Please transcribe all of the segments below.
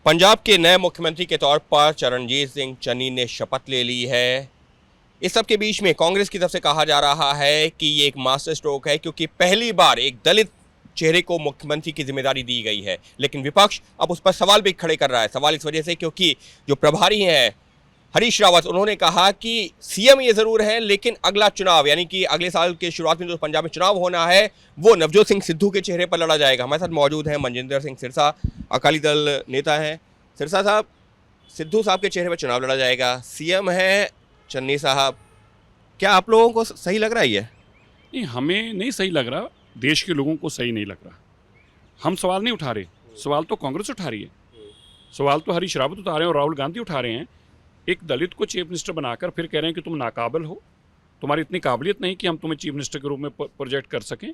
पंजाब के नए मुख्यमंत्री के तौर पर चरणजीत सिंह चन्नी ने शपथ ले ली है। इस सब के बीच में कांग्रेस की तरफ से कहा जा रहा है कि ये एक मास्टर स्ट्रोक है, क्योंकि पहली बार एक दलित चेहरे को मुख्यमंत्री की जिम्मेदारी दी गई है। लेकिन विपक्ष अब उस पर सवाल भी खड़े कर रहा है। सवाल इस वजह से क्योंकि जो प्रभारी हैं हरीश रावत, उन्होंने कहा कि सीएम ये जरूर है, लेकिन अगला चुनाव यानी कि अगले साल के शुरुआत में जो पंजाब में चुनाव होना है वो नवजोत सिंह सिद्धू के चेहरे पर लड़ा जाएगा। हमारे साथ मौजूद हैं मनजिंदर सिंह सिरसा, अकाली दल नेता हैं। सिरसा साहब, सिद्धू साहब के चेहरे पर चुनाव लड़ा जाएगा, सीएम है चन्नी साहब, क्या आप लोगों को सही लग रहा है ये? नहीं, हमें नहीं सही लग रहा, देश के लोगों को सही नहीं लग रहा। हम सवाल नहीं उठा रहे, सवाल तो कांग्रेस उठा रही है, सवाल तो हरीश रावत उठा रहे हैं और राहुल गांधी उठा रहे हैं। एक दलित को चीफ मिनिस्टर बनाकर फिर कह रहे हैं कि तुम नाकाबिल हो, तुम्हारी इतनी काबिलियत नहीं कि हम तुम्हें चीफ मिनिस्टर के रूप में प्रोजेक्ट कर सकें।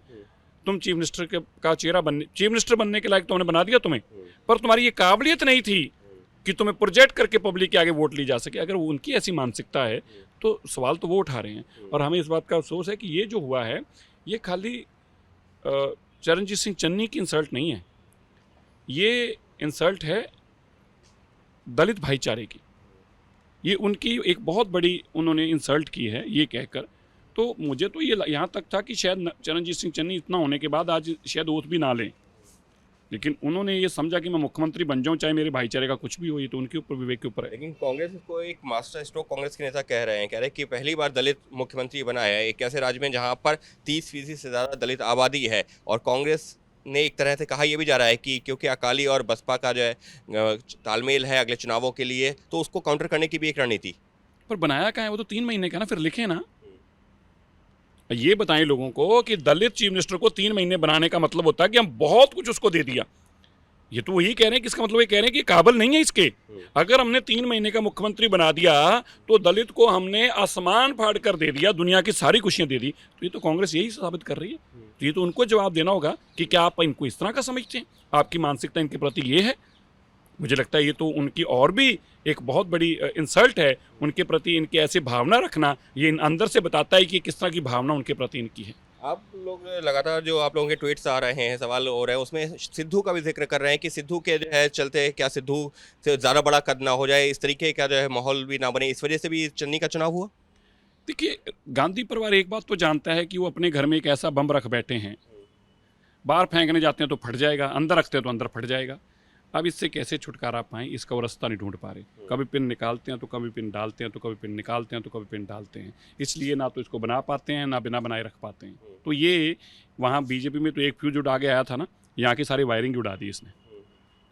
तुम चीफ मिनिस्टर का चेहरा चीफ मिनिस्टर बनने के लायक तो हमने बना दिया तुम्हें, पर तुम्हारी ये काबिलियत नहीं थी कि तुम्हें प्रोजेक्ट करके पब्लिक के आगे वोट ली जा सके। अगर वो उनकी ऐसी मानसिकता है तो सवाल तो वो उठा रहे हैं। और हमें इस बात का अफसोस है कि ये जो हुआ है ये खाली चरणजीत सिंह चन्नी की इंसल्ट नहीं है, ये इंसल्ट है दलित भाईचारे की। ये उनकी एक बहुत बड़ी उन्होंने इंसल्ट की है ये कहकर। तो मुझे तो ये यहाँ तक था कि शायद चरणजीत सिंह चन्नी इतना होने के बाद आज शायद ओथ भी ना लें, लेकिन उन्होंने ये समझा कि मैं मुख्यमंत्री बन जाऊं चाहे मेरे भाईचारे का कुछ भी हो। ये तो उनके ऊपर, विवेक के ऊपर है। लेकिन कांग्रेस को एक मास्टर स्ट्रोक कांग्रेस के नेता कह रहे हैं कि पहली बार दलित मुख्यमंत्री बना है एक ऐसे राज्य में जहां पर 30% से ज़्यादा दलित आबादी है। और कांग्रेस ने एक तरह से कहा यह भी जा रहा है कि क्योंकि अकाली और बसपा का जो है तालमेल है अगले चुनावों के लिए, तो उसको काउंटर करने की भी एक रणनीति। पर बनाया कहाँ है, वो तो 3 महीने का ना, फिर लिखे ना, ये बताएं लोगों को कि दलित चीफ मिनिस्टर को 3 महीने बनाने का मतलब होता है कि हम बहुत कुछ उसको दे दिया। ये तो वही कह रहे हैं कि इसका मतलब ये कह रहे हैं कि काबिल नहीं है इसके। अगर हमने 3 महीने का मुख्यमंत्री बना दिया तो दलित को हमने आसमान फाड़ कर दे दिया, दुनिया की सारी खुशियां दे दी। तो ये तो कांग्रेस यही साबित कर रही है। तो ये तो उनको जवाब देना होगा कि क्या आप इनको इस तरह का समझते हैं, आपकी मानसिकता इनके प्रति ये है। मुझे लगता है ये तो उनकी और भी एक बहुत बड़ी इंसल्ट है उनके प्रति। इनकी ऐसी भावना रखना ये अंदर से बताता है कि किस तरह की भावना उनके प्रति इनकी है। आप लोग लगातार जो आप लोगों के ट्वीट्स आ रहे हैं, सवाल हो रहे हैं, उसमें सिद्धू का भी जिक्र कर रहे हैं कि सिद्धू के जो है चलते क्या सिद्धू से ज़्यादा बड़ा कद ना हो जाए, इस तरीके का जो है माहौल भी ना बने, इस वजह से भी चन्नी का चुनाव हुआ। देखिए, गांधी परिवार एक बात तो जानता है कि वो अपने घर में एक ऐसा बम रख बैठे हैं, बाहर फेंकने जाते हैं तो फट जाएगा, अंदर रखते हैं तो अंदर फट जाएगा। अब इससे कैसे छुटकारा पाएं, इसका वो रास्ता नहीं ढूंढ पा रहे। कभी पिन निकालते हैं तो कभी पिन डालते हैं, तो कभी पिन निकालते हैं तो कभी पिन डालते हैं। इसलिए ना तो इसको बना पाते हैं ना बिना बनाए रख पाते हैं। तो ये वहाँ बीजेपी में तो एक फ्यूज उड़ा के आया था ना, यहाँ की सारी वायरिंग उड़ा दी इसने।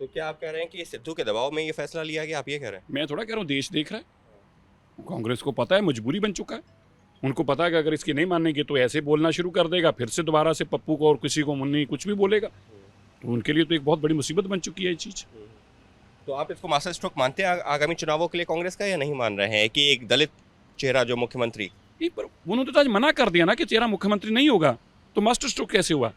तो क्या आप कह रहे हैं कि सिद्धू के दबाव में ये फैसला लिया गया, आप ये कह रहे हैं? मैं थोड़ा कह रहा हूँ, देश देख रहा है, कांग्रेस को पता है, मजबूरी बन चुका है। उनको पता है कि अगर इसकी नहीं मानेंगे तो ऐसे बोलना शुरू कर देगा, फिर से दोबारा से पप्पू को और किसी को मुन्नी कुछ भी बोलेगा। तो उनके लिए तो एक बहुत बड़ी मुसीबत बन चुकी है ये चीज़। तो आप इसको मास्टर स्ट्रोक मानते हैं आगामी चुनावों के लिए कांग्रेस का, या नहीं मान रहे हैं कि एक दलित चेहरा जो मुख्यमंत्री? पर उन्होंने तो आज मना कर दिया ना कि चेहरा मुख्यमंत्री नहीं होगा, तो मास्टर स्ट्रोक कैसे हुआ?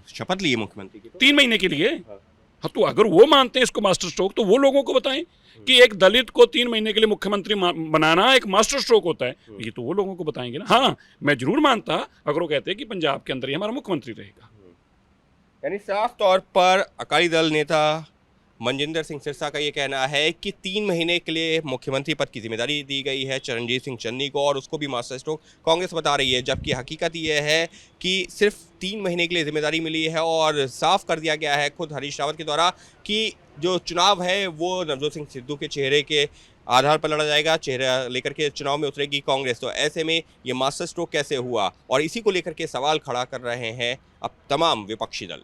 शपथ ली है मुख्यमंत्री की 3 महीने के लिए। हाँ, तो अगर वो मानते हैं इसको मास्टर स्ट्रोक, तो वो लोगों को बताएं कि एक दलित को 3 महीने के लिए मुख्यमंत्री बनाना एक मास्टर स्ट्रोक होता है। ये तो वो लोगों को बताएंगे ना। हाँ, मैं जरूर मानता अगर वो कहते हैं कि पंजाब के अंदर ही हमारा मुख्यमंत्री रहेगा। यानी साफ तौर पर अकाली दल नेता मनजिंदर सिंह सिरसा का ये कहना है कि 3 महीने के लिए मुख्यमंत्री पद की जिम्मेदारी दी गई है चरणजीत सिंह चन्नी को, और उसको भी मास्टर स्ट्रोक कांग्रेस बता रही है। जबकि हकीकत ये है कि सिर्फ 3 महीने के लिए जिम्मेदारी मिली है, और साफ कर दिया गया है खुद हरीश रावत के द्वारा कि जो चुनाव है वो नवजोत सिंह सिद्धू के चेहरे के आधार पर लड़ा जाएगा, चेहरा लेकर के चुनाव में उतरेगी कांग्रेस। तो ऐसे में ये मास्टर स्ट्रोक कैसे हुआ, और इसी को लेकर के सवाल खड़ा कर रहे हैं अब तमाम विपक्षी दल।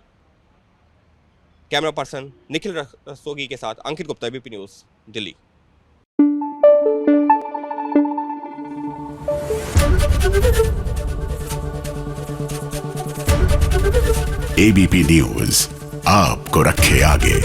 कैमरा पर्सन निखिल रस्तोगी के साथ Ankit Gupta, ABP news, Delhi. ABP news आपको रखे आगे।